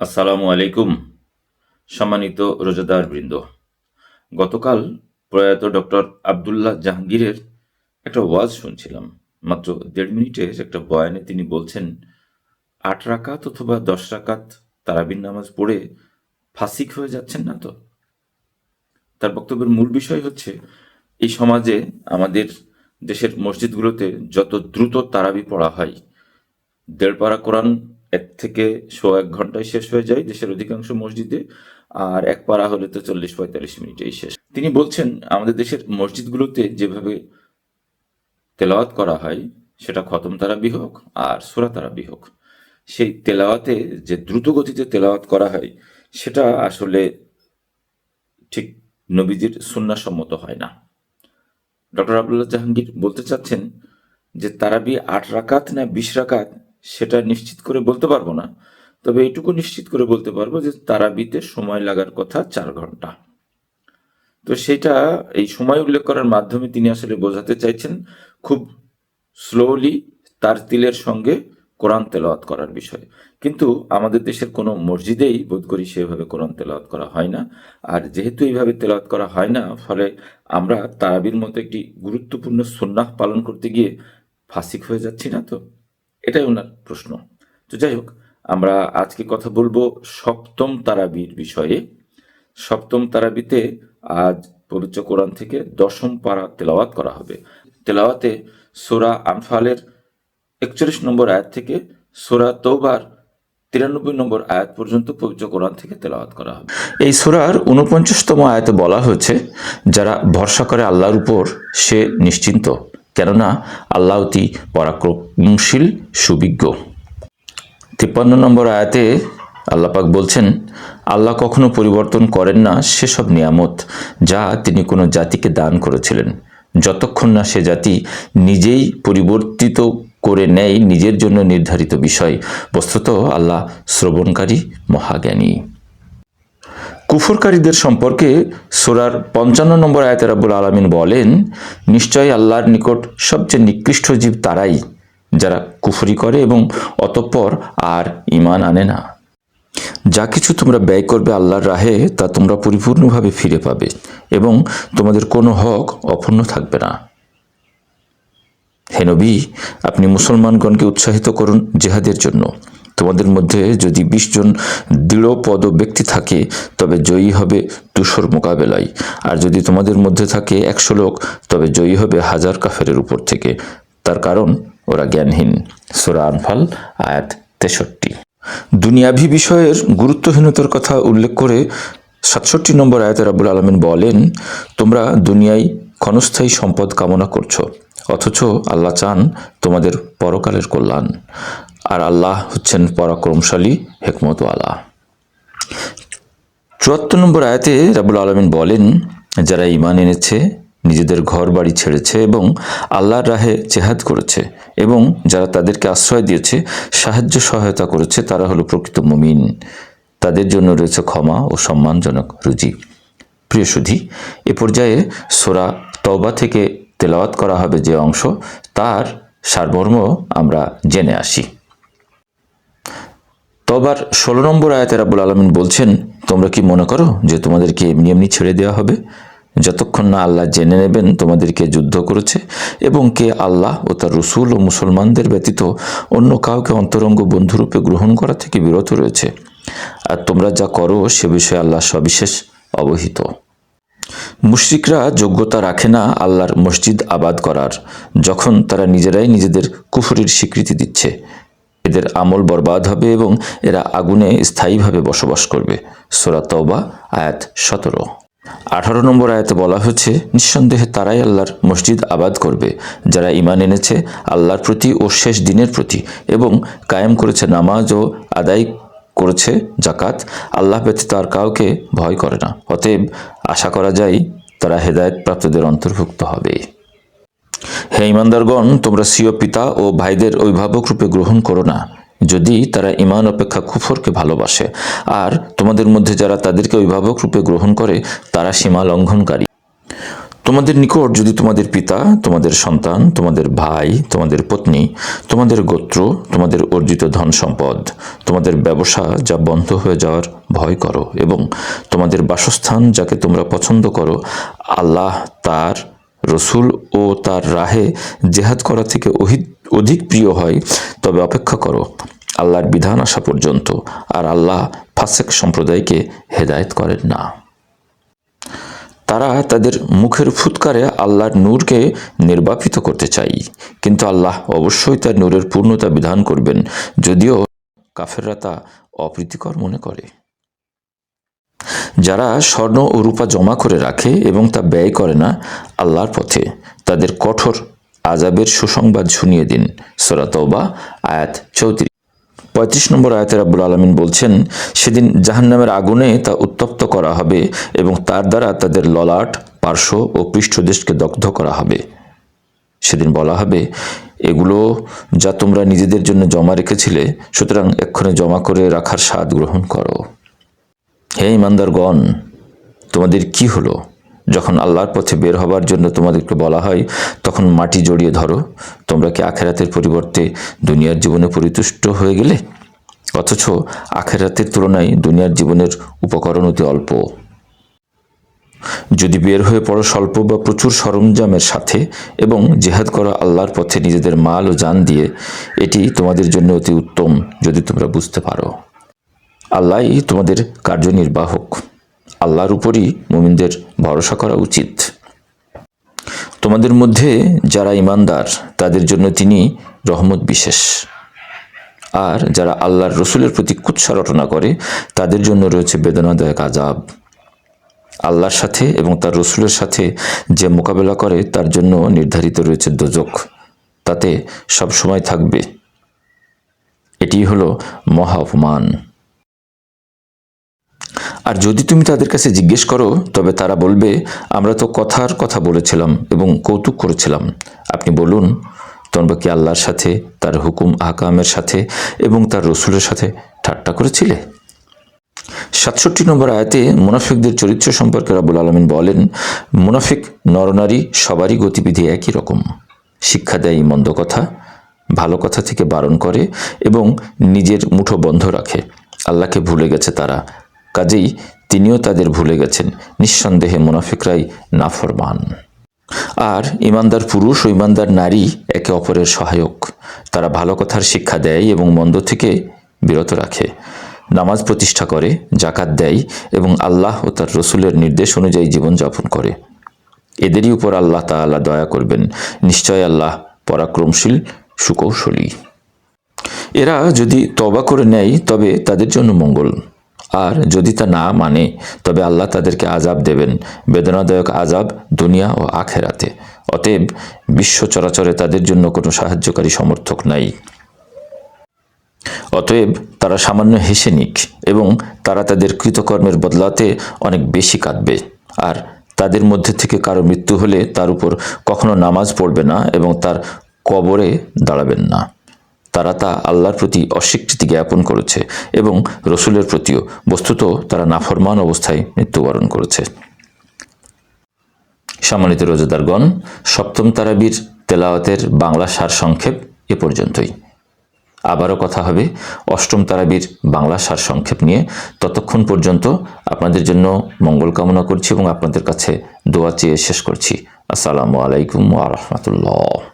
আসসালামু আলাইকুম। সম্মানিত রোজাদার বৃন্দ, গতকাল প্রয়াত ডক্টর আবদুল্লাহ জাহাঙ্গীরের একটা ওয়াজ শুনছিলাম। মাত্র 1.5 মিনিটের একটা বয়ানে তিনি বলছেন, 8 রাকাত অথবা 10 রাকাত তারাবির নামাজ পড়ে ফাসিক হয়ে যাচ্ছেন না তো? তার বক্তব্যের মূল বিষয় হচ্ছে, এই সমাজে আমাদের দেশের মসজিদগুলোতে যত দ্রুত তারাবি পড়া হয়, 1.5 পারা কোরআন 1 থেকে 1.25 ঘন্টায় শেষ হয়ে যায় দেশের অধিকাংশ মসজিদে, আর 1 পারা হলে তো 40-45 মিনিটেই শেষ। তিনি বলছেন, আমাদের দেশের মসজিদগুলোতে যেভাবে তেলাওয়াত করা হয়, সেটা খতম তারাবি হোক আর সূরা তারাবি হোক, সেই তেলাওয়াতে যে দ্রুত গতিতে তেলাওয়াত করা হয়, সেটা আসলে ঠিক নবীজির সুন্নাহসম্মত হয় না। ডক্টর আবদুল্লাহ জাহাঙ্গীর বলতে চাচ্ছেন যে তারাবি 8 রাকাত না 20 রাকাত সেটা নিশ্চিত করে বলতে পারবো না, তবে এইটুকু নিশ্চিত করে বলতে পারবো যে তারাবিতে সময় লাগার কথা 4 ঘন্টা। তো সেটা এই সময় উল্লেখ করার মাধ্যমে তিনি আসলে বোঝাতে চাইছেন খুব স্লোলি তার তিলের সঙ্গে কোরআন তেলাওয়াত করার বিষয়। কিন্তু আমাদের দেশের কোনো মসজিদেই বোধ করি সেভাবে কোরআন তেলাওয়াত করা হয় না। আর যেহেতু এইভাবে তেলাওয়াত করা হয় না, ফলে আমরা তারাবির মতো একটি গুরুত্বপূর্ণ সুন্নাহ পালন করতে গিয়ে ফাসিক হয়ে যাচ্ছি না তো? এটাই ওনার প্রশ্ন। তো যাই হোক, আমরা আজকে কথা বলবো সপ্তম তারাবির বিষয়ে। সপ্তম তারাবিতে আজ পবিত্র কোরআন থেকে 10ম পারা তেলাওয়াত করা হবে। তেলাওয়াতে সূরা আনফালের 41 নম্বর আয়াত থেকে সূরা তওবার 93 নম্বর আয়াত পর্যন্ত পবিত্র কোরআন থেকে তেলাওয়াত করা হবে। এই সূরার 49তম আয়াতে বলা হয়েছে, যারা ভরসা করে আল্লাহর উপর সে নিশ্চিন্ত, কেননা আল্লাহ অতি পরাক্রমশীল সুবিজ্ঞ। 53 নম্বর আয়াতে আল্লাহ পাক বলছেন, আল্লাহ কখনো পরিবর্তন করেন না সেসব নিয়ামত যা তিনি কোনো জাতিকে দান করেছিলেন, যতক্ষণ না সে জাতি নিজেই পরিবর্তিত করে নেয় নিজের জন্য নির্ধারিত বিষয়। বস্তুত আল্লাহ শ্রবণকারী, মহাজ্ঞানী। কুফরকারীদের সম্পর্কে সূরার 55 নম্বর আয়াতে রাব্বুল আলামিন বলেন, নিশ্চয়ই আল্লাহর নিকট সবচেয়ে নিকৃষ্ট জীব তারাই যারা কুফরি করে এবং অতঃপর আর ঈমান আনে না। যা কিছু তোমরা ব্যয় করবে আল্লাহর রাহে, তা তোমরা পরিপূর্ণভাবে ফিরে পাবে এবং তোমাদের কোনো হক অপূর্ণ থাকবে না। হে নবী, আপনি মুসলমানগণকে উৎসাহিত করুন জিহাদের জন্য। তোমাদের মধ্যে যদি 20 জন দৃঢ়পদ ব্যক্তি থাকে, তবে জয়ী হবে 200 মোকাবেলায়। আর যদি তোমাদের মধ্যে থাকে 100 লোক, তবে জয়ী হবে 1000 কাফেরের উপর থেকে। তার কারণ ওরা জ্ঞানহীন। সূরা আনফাল আয়াত 63। দুনিয়াভি বিষয়ের গুরুত্বহীনতার কথা উল্লেখ করে 67 নম্বর আয়াতে রাব্বুল আলামিন বলেন, তোমরা দুনিয়ায় ক্ষণস্থায়ী সম্পদ কামনা করছো, অথচ আল্লাহ চান তোমাদের পরকালের কল্যাণ। আর আল্লাহ হচ্ছেন পরাক্রমশালী, হিকমতওয়ালা। 74 নম্বর আয়াতে রাব্বুল আলামিন বলেন, যারা ঈমান এনেছে, নিজেদের ঘর বাড়ি ছেড়েছে এবং আল্লাহর রাহে জিহাদ করেছে এবং যারা তাদেরকে আশ্রয় দিয়েছে, সাহায্য সহায়তা করেছে, তারা হলো প্রকৃত মুমিন। তাদের জন্য রয়েছে ক্ষমা ও সম্মানজনক রুজি। প্রিয় সুধী, এ পর্যায়ে সূরা তওবা থেকে তেলাওয়াত করা হবে যে অংশ, তার সারমর্ম আমরা জেনে আসি। তওবার 16 নম্বর আয়াতে রাব্বুল আলামিন বলছেন, তোমরা কি মনে করো যে তোমাদেরকে এমনি এমনি ছেড়ে দেওয়া হবে, যতক্ষণ না আল্লাহ জেনে নেবেন তোমাদেরকে যুদ্ধ করেছে এবং কে আল্লাহ ও তার রসুল ও মুসলমানদের ব্যতীত অন্য কাউকে অন্তরঙ্গ বন্ধুরূপে গ্রহণ করা থেকে বিরত রয়েছে। আর তোমরা যা করো সে বিষয়ে আল্লাহ সবিশেষ অবহিত। মুশরিকরা যোগ্যতা রাখে না আল্লাহর মসজিদ আবাদ করার, যখন তারা নিজেরাই নিজেদের কুফরির স্বীকৃতি দিচ্ছে। এদের আমল বরবাদ হবে এবং এরা আগুনে স্থায়ীভাবে বসবাস করবে। সূরা তওবা আয়াত 17। 18 নম্বর আয়াতে বলা হয়েছে, নিঃসন্দেহে তারাই আল্লাহর মসজিদ আবাদ করবে যারা ঈমান এনেছে আল্লাহর প্রতি ও শেষ দিনের প্রতি এবং কায়েম করেছে নামাজ ও আদায় করেছে জাকাত। আল্লাহ ব্যতীত আর কাউকে ভয় করে না। অতএব আশা করা যায় তারা হেদায়েত প্রাপ্তদের অন্তর্ভুক্ত হবে। হে ঈমানদারগণ, তোমরা স্বীয় পিতা ও ভাইদের অভিভাবক রূপে গ্রহণ করো না, যদি তারা ঈমান অপেক্ষা কুফরকে ভালোবাসে। আর তোমাদের মধ্যে যারা তাদেরকে অভিভাবক রূপে গ্রহণ করে, তারা সীমা লঙ্ঘনকারী। তোমাদের নিকট যদি তোমাদের পিতা, তোমাদের সন্তান, তোমাদের ভাই, তোমাদের পত্নী, তোমাদের গোত্র, তোমাদের অর্জিত ধন সম্পদ, তোমাদের ব্যবসা যা বন্ধ হয়ে যাওয়ার ভয় করো এবং তোমাদের বাসস্থান যাকে তোমরা পছন্দ করো, আল্লাহ, তার রসুল ও তার রাহে জেহাদ করা থেকে অধিক প্রিয় হয়, তবে অপেক্ষা করো আল্লাহর বিধান আসা পর্যন্ত। আর আল্লাহ ফাসেক সম্প্রদায়কে হেদায়েত করেন না। তারা তাদের মুখের ফুৎকারে আল্লাহর নূরকে নির্বাপিত করতে চায়, কিন্তু আল্লাহ অবশ্যই তার নূরের পূর্ণতা বিধান করবেন, যদিও কাফেররা তা অপ্রীতিকর মনে করে। যারা স্বর্ণ ও রূপা জমা করে রাখে এবং তা ব্যয় করে না আল্লাহর পথে, তাদের কঠোর আযাবের সুসংবাদ শুনিয়ে দিন। সূরা তাওবা আয়াত 34। 35 নম্বর আয়াতে রাব্বুল আলামিন বলছেন, সেদিন জাহান্নামের আগুনে তা উত্তপ্ত করা হবে এবং তার দ্বারা তাদের ললাট, পার্শ্ব ও পৃষ্ঠদেশকে দগ্ধ করা হবে। সেদিন বলা হবে, এগুলো যা তোমরা নিজেদের জন্য জমা রেখেছিলে, সুতরাং এক্ষণে জমা করে রাখার স্বাদ গ্রহণ করো। হে ঈমানদারগণ, তোমাদের কি হলো? যখন আল্লাহর পথে বের হবার জন্য তোমাদেরকে বলা হয়, তখন মাটি জড়িয়ে ধরো। তোমরা কি আখেরাতের পরিবর্তে দুনিয়ার জীবনে পরিতুষ্ট হয়ে গেলে? অথচ আখেরাতের তুলনায় দুনিয়ার জীবনের উপকরণ অতি অল্প। যদি বের হয়ে পড়ো স্বল্প বা প্রচুর সরঞ্জামের সাথে এবং জিহাদ করো আল্লাহর পথে নিজেদের মাল ও জান দিয়ে, এটি তোমাদের জন্য অতি উত্তম যদি তোমরা বুঝতে পারো। আল্লাহই তোমাদের কার্যনির্বাহক। আল্লাহর উপরই মুমিনদের ভরসা করা উচিত। তোমাদের মধ্যে যারা ঈমানদার তাদের জন্য তিনি রহমত বিশেষ, আর যারা আল্লাহর রসুলের প্রতি কুৎসা রটনা করে তাদের জন্য রয়েছে বেদনাদায়ক আযাব। আল্লাহর সাথে এবং তার রসুলের সাথে যে মোকাবেলা করে তার জন্য নির্ধারিত রয়েছে দোজখ, তাতে সব সময় থাকবে। এটি হলো মহা অপমান। আর যদি তুমি তাদের কাছে জিজ্ঞেস করো, তবে তারা বলবে, আমরা তো কথার কথা বলেছিলাম এবং কৌতুক করেছিলাম। আপনি বলুন, তোমরা কি আল্লাহর সাথে, তার হুকুম আহকামের সাথে এবং তার রসুলের সাথে ঠাট্টা করেছিলে? 67 নম্বর আয়াতে মুনাফিকদের চরিত্র সম্পর্কে রাব্বুল আলামিন বলেন, মুনাফিক নরনারী সবারই গতিবিধি একই রকম। শিক্ষা দেয় মন্দ কথা, ভালো কথা থেকে বারণ করে এবং নিজের মুঠো বন্ধ রাখে। আল্লাহকে ভুলে গেছে তারা, কাজেই তিনিও তাদের ভুলে গেছেন। নিঃসন্দেহে মুনাফিকরাই নাফরমান। আর ঈমানদার পুরুষ ও ঈমানদার নারী একে অপরের সহায়ক। তারা ভালো কথার শিক্ষা দেয় এবং মন্দ থেকে বিরত রাখে, নামাজ প্রতিষ্ঠা করে, জাকাত দেয় এবং আল্লাহ ও তার রসুলের নির্দেশ অনুযায়ী জীবনযাপন করে। এদেরই উপর আল্লাহ তাআলা দয়া করবেন। নিশ্চয় আল্লাহ পরাক্রমশীল, সুকৌশলী। এরা যদি তওবা করে নেয় তবে তাদের জন্য মঙ্গল, আর যদি তা না মানে তবে আল্লাহ তাদেরকে আযাব দেবেন, বেদনাদায়ক আযাব দুনিয়া ও আখেরাতে। অতএব বিশ্ব চরাচরে তাদের জন্য কোনো সাহায্যকারী সমর্থক নাই। অতএব তারা সামান্য হেসে নিক এবং তারা তাদের কৃতকর্মের বদলাতে অনেক বেশি কাঁদবে। আর তাদের মধ্যে থেকে কারো মৃত্যু হলে তার উপর কখনো নামাজ পড়বে না এবং তার কবরে দাঁড়াবেন না। তারা তা আল্লাহর প্রতি অস্বীকৃতি জ্ঞাপন করেছে এবং রসুলের প্রতিও। বস্তুত তারা নাফরমান অবস্থায় মৃত্যুবরণ করেছে। সম্মানিত রোজাদারগণ, সপ্তম তারাবির তেলাওয়াতের বাংলা সারসংক্ষেপ এ পর্যন্তই। আবারও কথা হবে অষ্টম তারাবির বাংলা সারসংক্ষেপ নিয়ে। ততক্ষণ পর্যন্ত আপনাদের জন্য মঙ্গল কামনা করছি এবং আপনাদের কাছে দোয়া চেয়ে শেষ করছি। আসসালামু আলাইকুম ওয়া রাহমাতুল্লাহ।